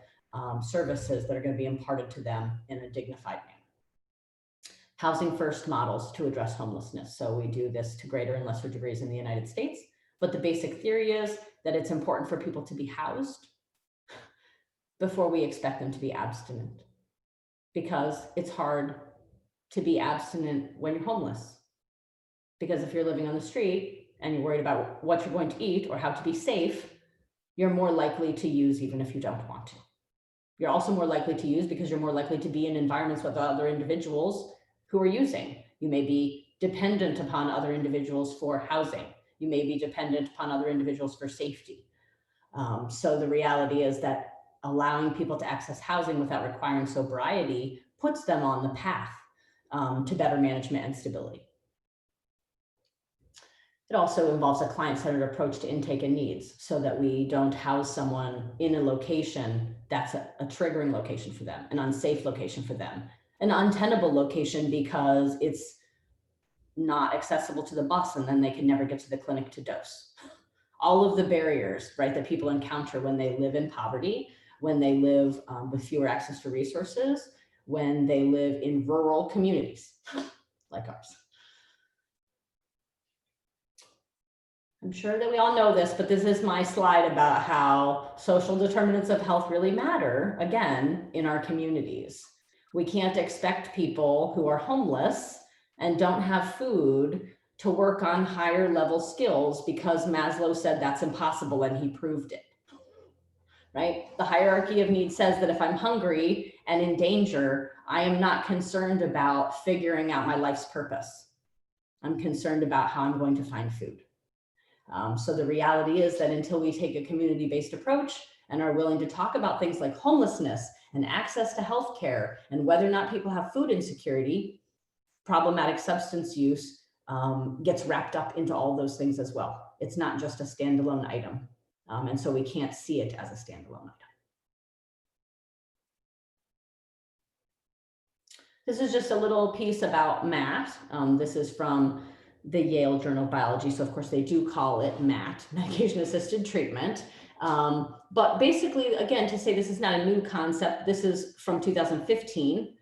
services that are going to be imparted to them in a dignified manner. Housing first models to address homelessness. So we do this to greater and lesser degrees in the United States, but the basic theory is that it's important for people to be housed before we expect them to be abstinent, because it's hard to be abstinent when you're homeless. Because if you're living on the street and you're worried about what you're going to eat or how to be safe, you're more likely to use even if you don't want to. You're also more likely to use because you're more likely to be in environments with other individuals who are using. You may be dependent upon other individuals for housing. You may be dependent upon other individuals for safety. So the reality is that allowing people to access housing without requiring sobriety puts them on the path to better management and stability. It also involves a client-centered approach to intake and needs so that we don't house someone in a location that's a triggering location for them, an unsafe location for them, an untenable location because it's not accessible to the bus and then they can never get to the clinic to dose. All of the barriers, right, that people encounter when they live in poverty, when they live with fewer access to resources, when they live in rural communities like ours. I'm sure that we all know this, but this is my slide about how social determinants of health really matter, again, in our communities. We can't expect people who are homeless and don't have food to work on higher level skills because Maslow said that's impossible and he proved it, right? The hierarchy of needs says that if I'm hungry and in danger, I am not concerned about figuring out my life's purpose. I'm concerned about how I'm going to find food. So the reality is that until we take a community-based approach and are willing to talk about things like homelessness and access to healthcare and whether or not people have food insecurity, problematic substance use gets wrapped up into all those things as well. It's not just a standalone item. And so we can't see it as a standalone item. This is just a little piece about MAT. This is from the Yale Journal of Biology. So of course they do call it MAT, medication assisted treatment. But basically, again, to say this is not a new concept, this is from 2015.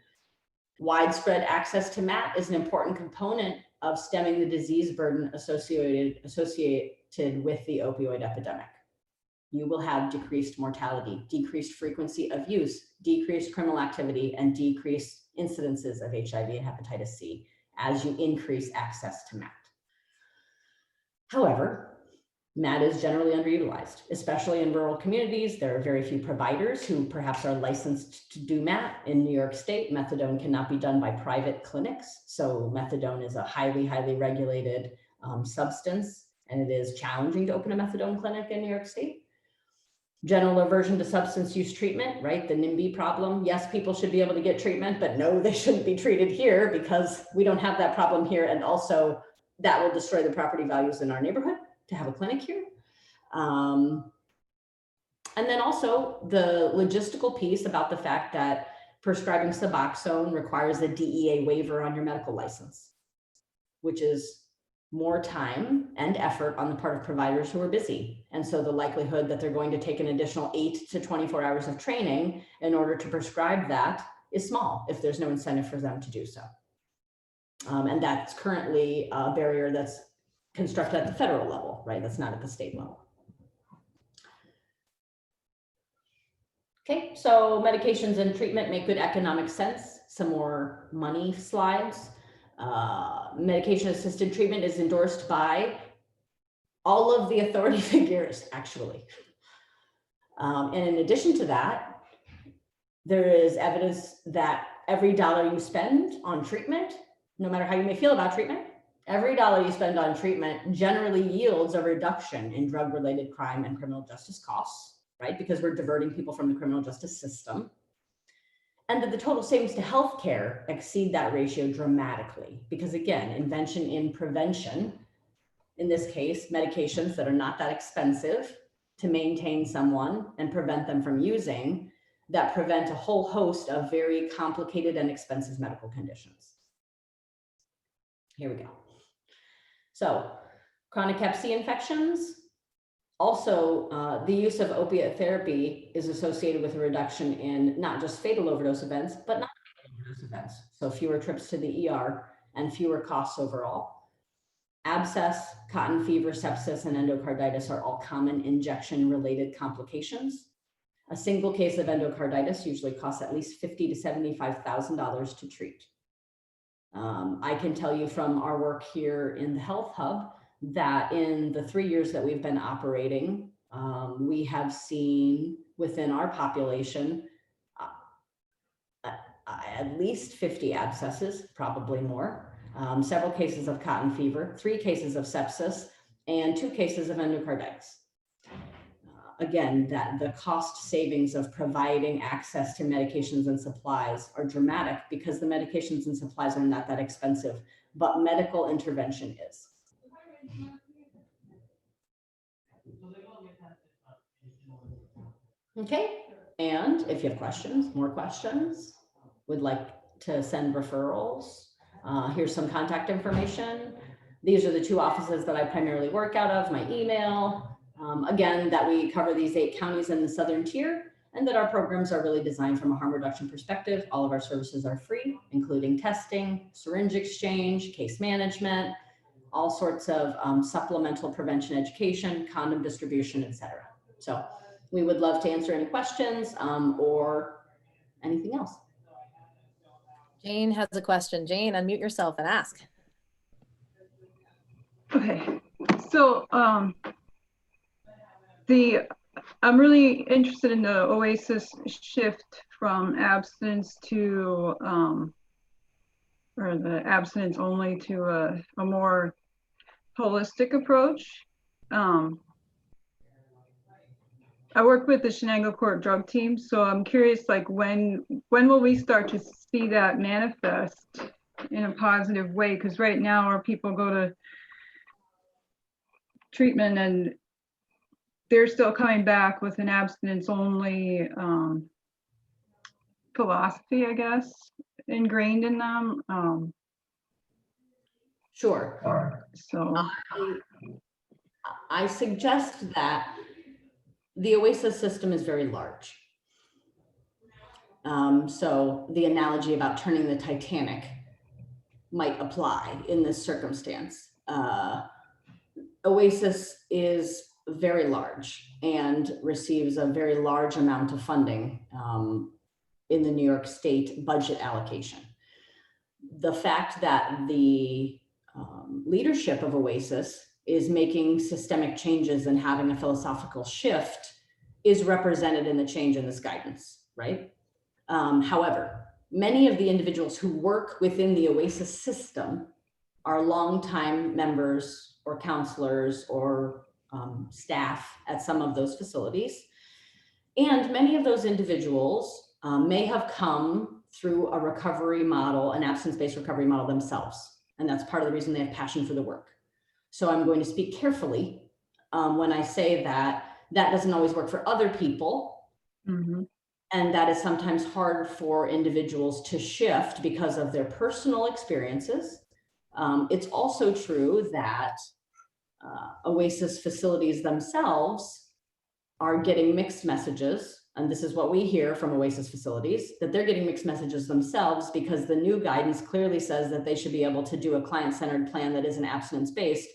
Widespread access to MAT is an important component of stemming the disease burden associated with the opioid epidemic. You will have decreased mortality, decreased frequency of use, decreased criminal activity, and decreased incidences of HIV and hepatitis C as you increase access to MAT. However, MAT is generally underutilized, especially in rural communities. There are very few providers who perhaps are licensed to do MAT. In New York State, methadone cannot be done by private clinics. So methadone is a highly, highly regulated substance, and it is challenging to open a methadone clinic in New York State. General aversion to substance use treatment, right? The NIMBY problem. Yes, people should be able to get treatment, but no, they shouldn't be treated here because we don't have that problem here. And also that will destroy the property values in our neighborhood to have a clinic here. And then also the logistical piece about the fact that prescribing Suboxone requires a DEA waiver on your medical license, which is more time and effort on the part of providers who are busy. And so the likelihood that they're going to take an additional 8 to 24 hours of training in order to prescribe that is small if there's no incentive for them to do so. And that's currently a barrier that's constructed at the federal level, right? That's not at the state level. Okay, so medications and treatment make good economic sense. Some more money slides. Medication-assisted treatment is endorsed by all of the authority figures, actually. And in addition to that, there is evidence that every dollar you spend on treatment, no matter how you may feel about treatment, every dollar you spend on treatment generally yields a reduction in drug-related crime and criminal justice costs, right? Because we're diverting people from the criminal justice system. And that the total savings to healthcare exceed that ratio dramatically. Because again, invention in prevention, in this case, medications that are not that expensive to maintain someone and prevent them from using, that prevent a whole host of very complicated and expensive medical conditions. Here we go. So chronic hep C infections. Also, the use of opiate therapy is associated with a reduction in not just fatal overdose events, but non-fatal overdose events. So fewer trips to the ER and fewer costs overall. Abscess, cotton fever, sepsis, and endocarditis are all common injection-related complications. A single case of endocarditis usually costs at least $50,000 to $75,000 to treat. I can tell you from our work here in the Health Hub that in the 3 years that we've been operating, we have seen within our population at least 50 abscesses, probably more, several cases of cotton fever, 3 cases of sepsis, and 2 cases of endocarditis. Again, that the cost savings of providing access to medications and supplies are dramatic because the medications and supplies are not that expensive, but medical intervention is. Okay, and if you have questions, more questions, would like to send referrals, here's some contact information. These are the 2 offices that I primarily work out of, my email. Again, that we cover these 8 counties in the southern tier, and that our programs are really designed from a harm reduction perspective. All of our services are free, including testing, syringe exchange, case management, all sorts of supplemental prevention education, condom distribution, etc. So we would love to answer any questions or anything else. Jane has a question. Jane, unmute yourself and ask. Okay, so I'm really interested in the OASIS shift from abstinence to, or the abstinence only to a more holistic approach. I work with the Shenango Court drug team, so I'm curious, like when will we start to see that manifest in a positive way? Because right now our people go to treatment and they're still coming back with an abstinence only philosophy, I guess, ingrained in them. Sure. So I suggest that the OASIS system is very large. So the analogy about turning the Titanic might apply in this circumstance. OASIS is very large and receives a very large amount of funding in the New York State budget allocation. The fact that the leadership of OASIS is making systemic changes and having a philosophical shift is represented in the change in this guidance, right? However, many of the individuals who work within the OASIS system are longtime members or counselors or staff at some of those facilities. And many of those individuals may have come through a recovery model, an abstinence-based recovery model themselves. And that's part of the reason they have passion for the work. So I'm going to speak carefully when I say that that doesn't always work for other people. mm-hmm. And that is sometimes hard for individuals to shift because of their personal experiences. It's also true that OASIS facilities themselves are getting mixed messages. And this is what we hear from OASIS facilities, that they're getting mixed messages themselves because the new guidance clearly says that they should be able to do a client-centered plan that isn't abstinence-based.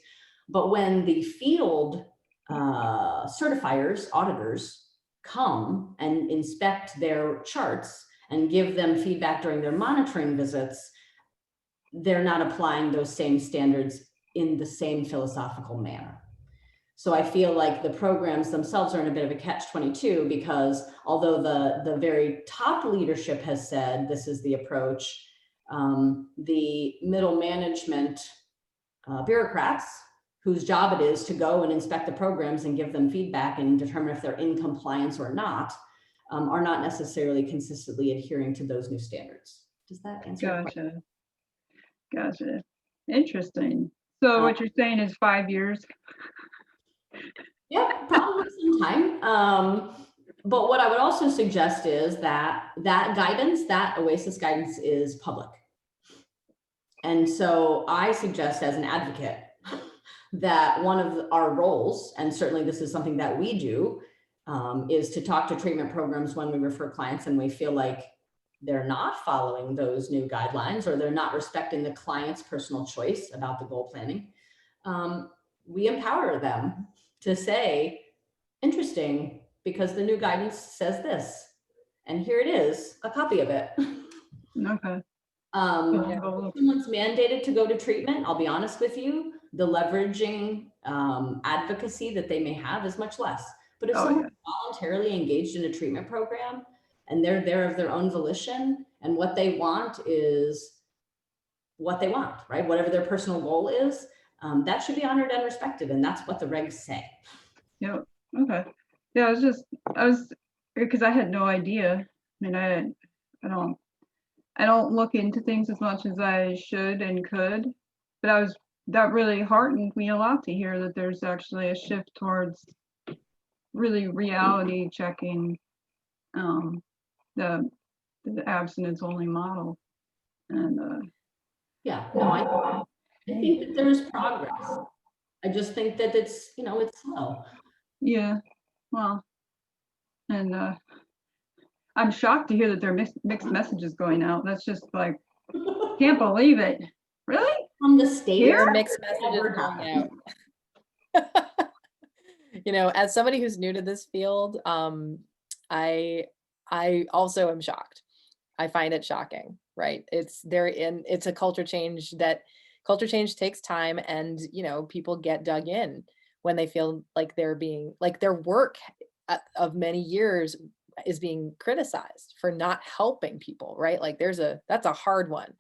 But when the field certifiers, auditors, come and inspect their charts and give them feedback during their monitoring visits, they're not applying those same standards in the same philosophical manner. So I feel like the programs themselves are in a bit of a catch-22 because although the very top leadership has said this is the approach, the middle management bureaucrats whose job it is to go and inspect the programs and give them feedback and determine if they're in compliance or not, are not necessarily consistently adhering to those new standards. Does that answer your question? Gotcha. Interesting. So what you're saying is 5 years? Yeah, probably some time. But what I would also suggest is that guidance, that OASIS guidance is public. And so I suggest as an advocate that one of our roles, and certainly this is something that we do, is to talk to treatment programs when we refer clients and we feel like they're not following those new guidelines or they're not respecting the client's personal choice about the goal planning. We empower them to say, interesting, because the new guidance says this, and here it is, a copy of it. Okay. If someone's mandated to go to treatment, I'll be honest with you, the leveraging advocacy that they may have is much less. But if someone's voluntarily engaged in a treatment program and they're there of their own volition And what they want is what they want, right? Whatever their personal goal is, that should be honored and respected. And that's what the regs say. Yeah, okay. Yeah, because I had no idea. I mean, I don't look into things as much as I should and could, but that really heartened me a lot to hear that there's actually a shift towards really reality checking the abstinence only model. And Yeah, no, I think that there's progress. I just think that it's, it's slow. yeah, well, and I'm shocked to hear that there are mixed messages going out. That's just like, can't believe it. Really? From the state. There are mixed messages going out. As somebody who's new to this field, I also am shocked. I find it shocking, right? It's a culture change takes time, and people get dug in when they feel like they're being, like their work of many years is being criticized for not helping people, right? Like that's a hard one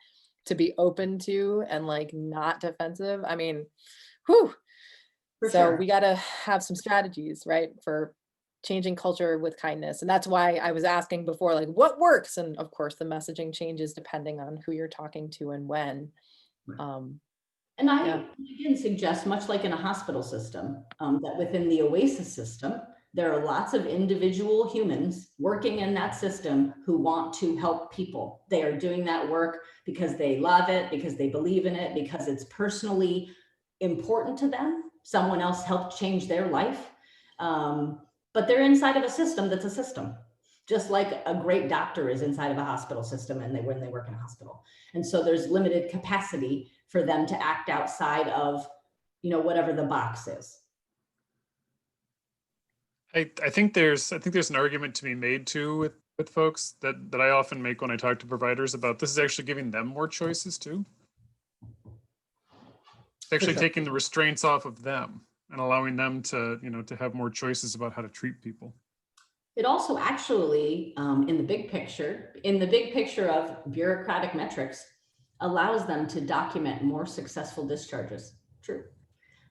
to be open to and like not defensive. I mean, whew. So we got to have some strategies, right, for changing culture with kindness. And that's why I was asking before, like, what works? And of course, the messaging changes depending on who you're talking to and when. And I again suggest, much like in a hospital system, that within the OASIS system, there are lots of individual humans working in that system who want to help people. They are doing that work because they love it, because they believe in it, because it's personally important to them. Someone else helped change their life. But they're inside of a system that's a system, just like a great doctor is inside of a hospital system when they work in a hospital. And so there's limited capacity for them to act outside of, whatever the box is. I think there's an argument to be made too with folks that I often make when I talk to providers about this is actually giving them more choices too. It's actually taking the restraints off of them and allowing them to, to have more choices about how to treat people. It also actually, in the big picture of bureaucratic metrics, allows them to document more successful discharges. True.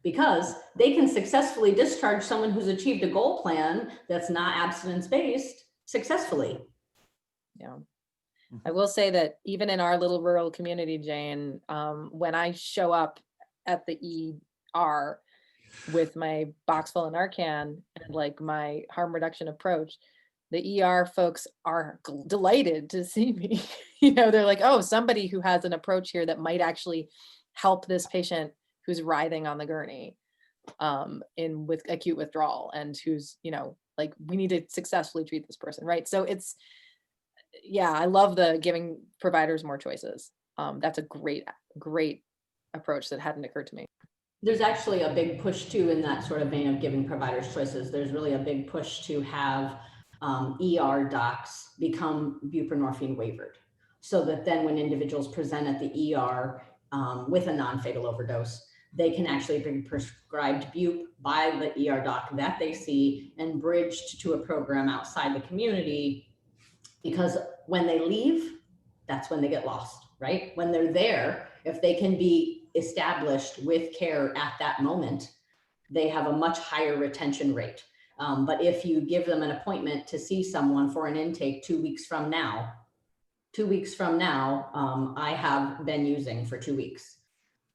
Because they can successfully discharge someone who's achieved a goal plan that's not abstinence-based successfully. Yeah. I will say that even in our little rural community, Jane, when I show up at the ER with my box full of Narcan and like my harm reduction approach, the ER folks are delighted to see me. They're like, oh, somebody who has an approach here that might actually help this patient who's writhing on the gurney with acute withdrawal, and who's, like, we need to successfully treat this person, right? So I love the giving providers more choices. That's a great approach that hadn't occurred to me. There's actually a big push too, in that sort of vein of giving providers choices. There's really a big push to have ER docs become buprenorphine waivered, so that then when individuals present at the ER with a non-fatal overdose, they can actually be prescribed bup by the ER doc that they see and bridged to a program outside the community, because when they leave, that's when they get lost, right? When they're there, if they can be established with care at that moment, they have a much higher retention rate. But if you give them an appointment to see someone for an intake 2 weeks from now, I have been using for 2 weeks.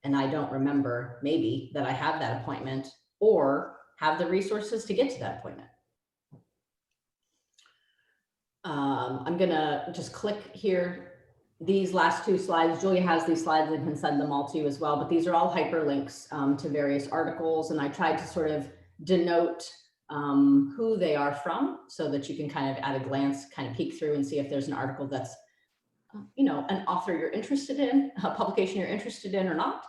And I don't remember maybe that I have that appointment or have the resources to get to that appointment. I'm gonna just click here. These last 2 slides, Julia has these slides and can send them all to you as well, but these are all hyperlinks to various articles. And I tried to sort of denote who they are from, so that you can kind of at a glance kind of peek through and see if there's an article that's, an author you're interested in, a publication you're interested in or not.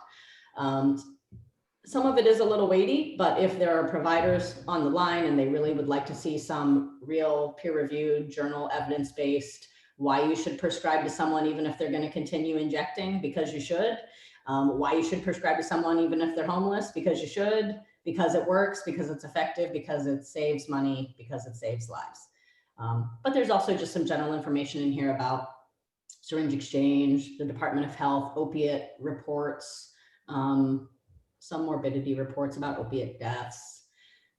Some of it is a little weighty, but if there are providers on the line and they really would like to see some real peer-reviewed journal evidence-based, why you should prescribe to someone even if they're going to continue injecting, because you should, why you should prescribe to someone even if they're homeless, because you should, because it works, because it's effective, because it saves money, because it saves lives. But there's also just some general information in here about syringe exchange, the Department of Health, opiate reports, some morbidity reports about opiate deaths.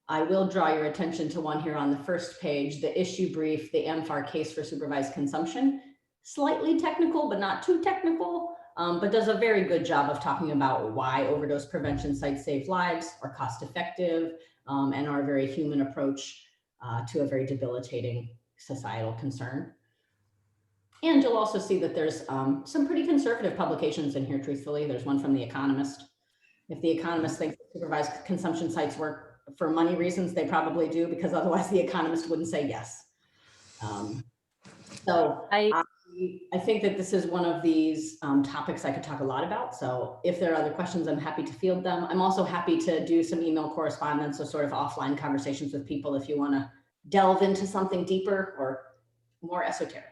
I will draw your attention to one here on the first page, the issue brief, the AMFAR case for supervised consumption. Slightly technical, but not too technical, but does a very good job of talking about why overdose prevention sites save lives, are cost effective, and are a very human approach to a very debilitating societal concern. And you'll also see that there's some pretty conservative publications in here, truthfully. There's one from The Economist. If The Economist thinks that supervised consumption sites work for money reasons, they probably do, because otherwise The Economist wouldn't say yes. So I think that this is one of these topics I could talk a lot about. So if there are other questions, I'm happy to field them. I'm also happy to do some email correspondence or sort of offline conversations with people if you want to delve into something deeper or more esoteric.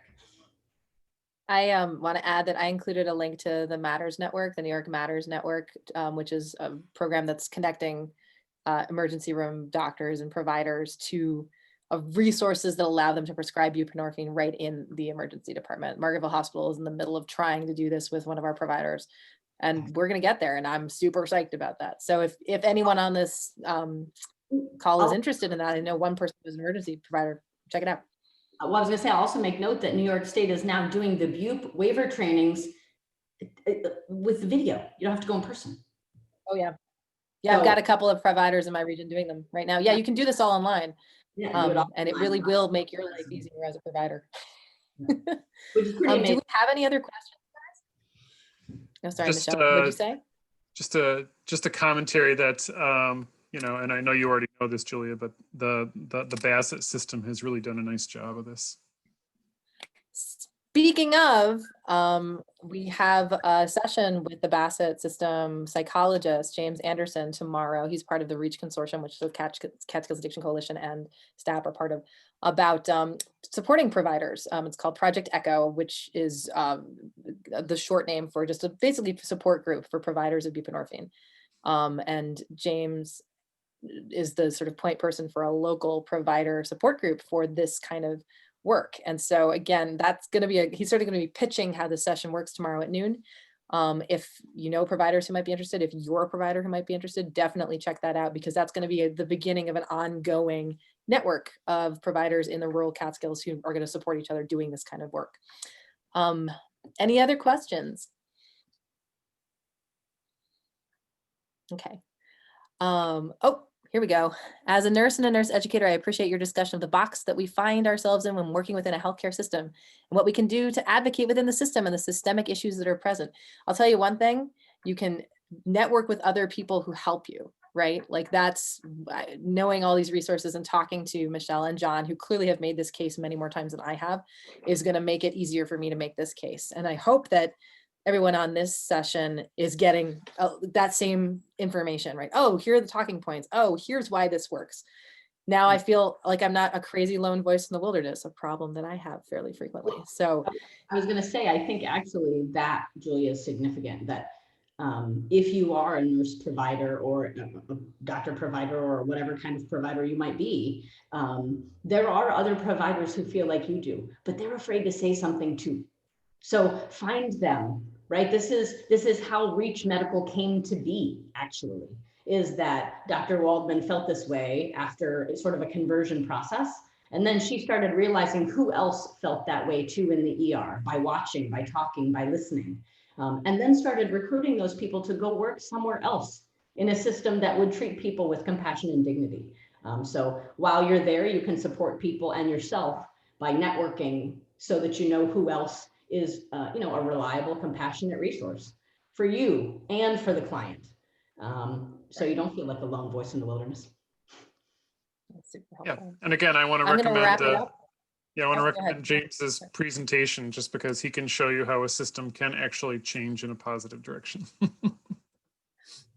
I want to add that I included a link to the Matters Network, the New York Matters Network, which is a program that's connecting emergency room doctors and providers to resources that allow them to prescribe buprenorphine right in the emergency department. Margaretville Hospital is in the middle of trying to do this with one of our providers, and we're going to get there, and I'm super psyched about that. So if anyone on this call is interested in that, I know one person who's an emergency provider, check it out. Well, I was going to say, I'll also make note that New York State is now doing the BUP waiver trainings with video. You don't have to go in person. Oh yeah. Yeah, I've got a couple of providers in my region doing them right now. Yeah, you can do this all online. Yeah, And it really will make your life easier as a provider. Which is pretty amazing. Do we have any other questions, guys? Oh, sorry, Michelle, what did you say? Just a commentary that, you know, and I know you already know this, Julia, but the Bassett system has really done a nice job of this. Speaking of, we have a session with the Bassett system psychologist, James Anderson, tomorrow. He's part of the REACH consortium, which the Catskills Addiction Coalition and STAP are part of, about supporting providers. It's called Project Echo, which is the short name for just a basically support group for providers of buprenorphine. And James is the sort of point person for a local provider support group for this kind of work. And so again, that's going to be he's sort of going to be pitching how the session works tomorrow at noon. If you know providers who might be interested, if you're a provider who might be interested, definitely check that out, because that's going to be the beginning of an ongoing network of providers in the rural Catskills who are going to support each other doing this kind of work. Any other questions? Okay. Oh, here we go. As a nurse and a nurse educator, I appreciate your discussion of the box that we find ourselves in when working within a healthcare system and what we can do to advocate within the system and the systemic issues that are present. I'll tell you one thing, you can network with other people who help you, right? Like that's knowing all these resources and talking to Michelle and John, who clearly have made this case many more times than I have, is going to make it easier for me to make this case. And I hope that everyone on this session is getting that same information, right? Oh, here are the talking points. Oh, here's why this works. Now I feel like I'm not a crazy lone voice in the wilderness, a problem that I have fairly frequently. So I was going to say, I think actually that, Julia, is significant, that if you are a nurse provider or a doctor provider or whatever kind of provider you might be, there are other providers who feel like you do, but they're afraid to say something too. So find them, right? This is how REACH Medical came to be, actually, is that Dr. Waldman felt this way after sort of a conversion process. And then she started realizing who else felt that way too in the ER, by watching, by talking, by listening, and then started recruiting those people to go work somewhere else in a system that would treat people with compassion and dignity. So while you're there, you can support people and yourself by networking so that you know who else is a reliable, compassionate resource for you and for the client. So you don't feel like a lone voice in the wilderness. that's super helpful. Yeah, and again, I want to I'm gonna wrap it recommend, up. I want to Oh, go recommend ahead. James's presentation, just because he can show you how a system can actually change in a positive direction.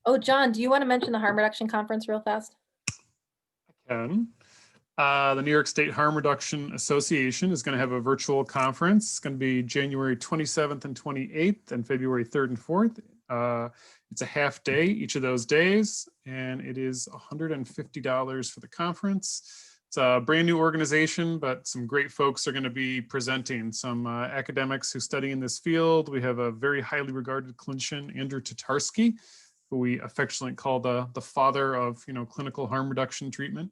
Oh, John, do you want to mention the harm reduction conference real fast? Can. The New York State Harm Reduction Association is going to have a virtual conference. It's going to be January 27th and 28th and February 3rd and 4th. It's a half day each of those days, and it is $150 for the conference. It's a brand new organization, but some great folks are going to be presenting. Some academics who study in this field. We have a very highly regarded clinician, Andrew Tatarski, who we affectionately call the father of clinical harm reduction treatment,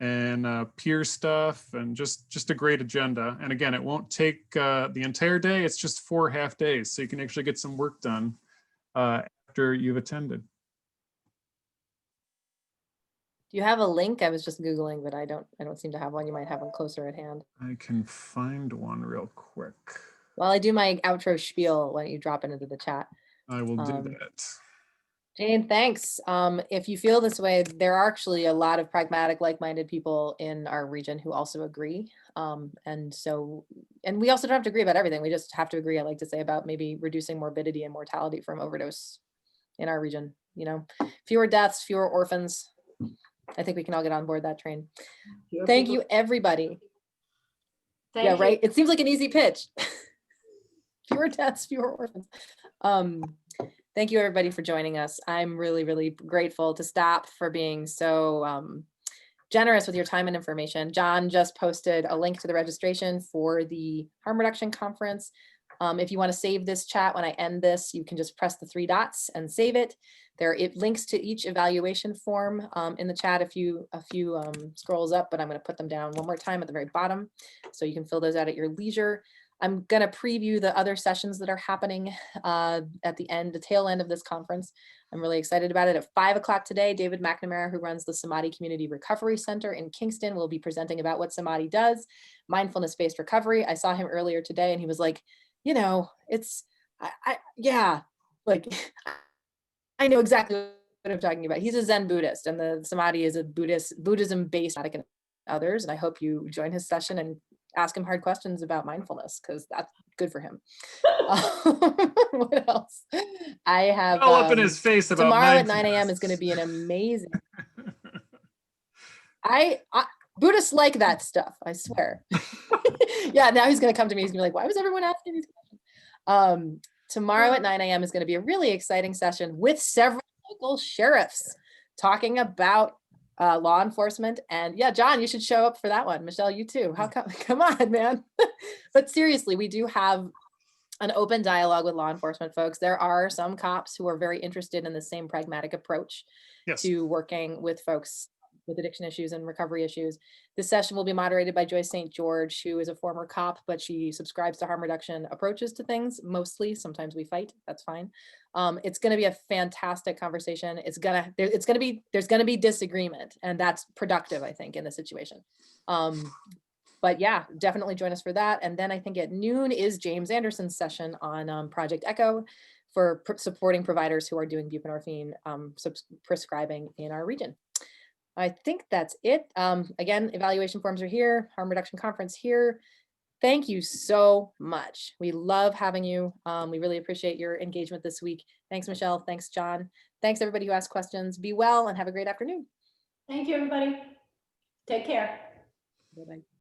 and peer stuff, and just a great agenda. And again, it won't take the entire day. It's just 4 half days, so you can actually get some work done after you've attended. Do you have a link? I was just Googling, but I don't seem to have one. You might have one closer at hand. I can find one real quick. While I do my outro spiel, why don't you drop it into the chat? I will do that. Jane, thanks. If you feel this way, there are actually a lot of pragmatic, like-minded people in our region who also agree. And we also don't have to agree about everything. We just have to agree, I like to say, about maybe reducing morbidity and mortality from overdose in our region. Fewer deaths, fewer orphans. I think we can all get on board that train. Thank you, everybody. Thank yeah, you. right. It seems like an easy pitch. Fewer deaths, fewer orphans. Thank you, everybody, for joining us. I'm really, really grateful to STAP for being so generous with your time and information. John just posted a link to the registration for the harm reduction conference. If you want to save this chat when I end this, you can just press the 3 dots and save it. There are links to each evaluation form in the chat a few scrolls up, but I'm going to put them down one more time at the very bottom, so you can fill those out at your leisure. I'm going to preview the other sessions that are happening at the tail end of this conference. I'm really excited about it. At 5 o'clock today, David McNamara, who runs the Samadhi Community Recovery Center in Kingston, will be presenting about what Samadhi does, mindfulness-based recovery. I saw him earlier today and he was like, I know exactly what I'm talking about. He's a Zen Buddhist, and the Samadhi is a Buddhism-based and others. And I hope you join his session and ask him hard questions about mindfulness, because that's good for him. What else? I have all up in his face about tomorrow at 9 a.m. is going to be an amazing. Buddhists like that stuff, I swear. Yeah, now he's going to come to me. He's going to be like, why was everyone asking these questions? Tomorrow at 9 a.m. is going to be a really exciting session with several local sheriffs talking about law enforcement. And yeah, John, you should show up for that one. Michelle, you too. How come on, man. But seriously, we do have an open dialogue with law enforcement folks. There are some cops who are very interested in the same pragmatic approach to working with folks with addiction issues and recovery issues. This session will be moderated by Joyce St. George, who is a former cop, but she subscribes to harm reduction approaches to things, mostly. Sometimes we fight, that's fine. It's gonna be a fantastic conversation. There's gonna be disagreement, and that's productive, I think, in this situation. But yeah, definitely join us for that. And then I think at noon is James Anderson's session on Project Echo for supporting providers who are doing buprenorphine prescribing in our region. I think that's it. Again, evaluation forms are here, harm reduction conference here. Thank you so much. We love having you. We really appreciate your engagement this week. Thanks, Michelle. Thanks, John. Thanks, everybody who asked questions. Be well and have a great afternoon. Thank you, everybody. Take care. Bye-bye.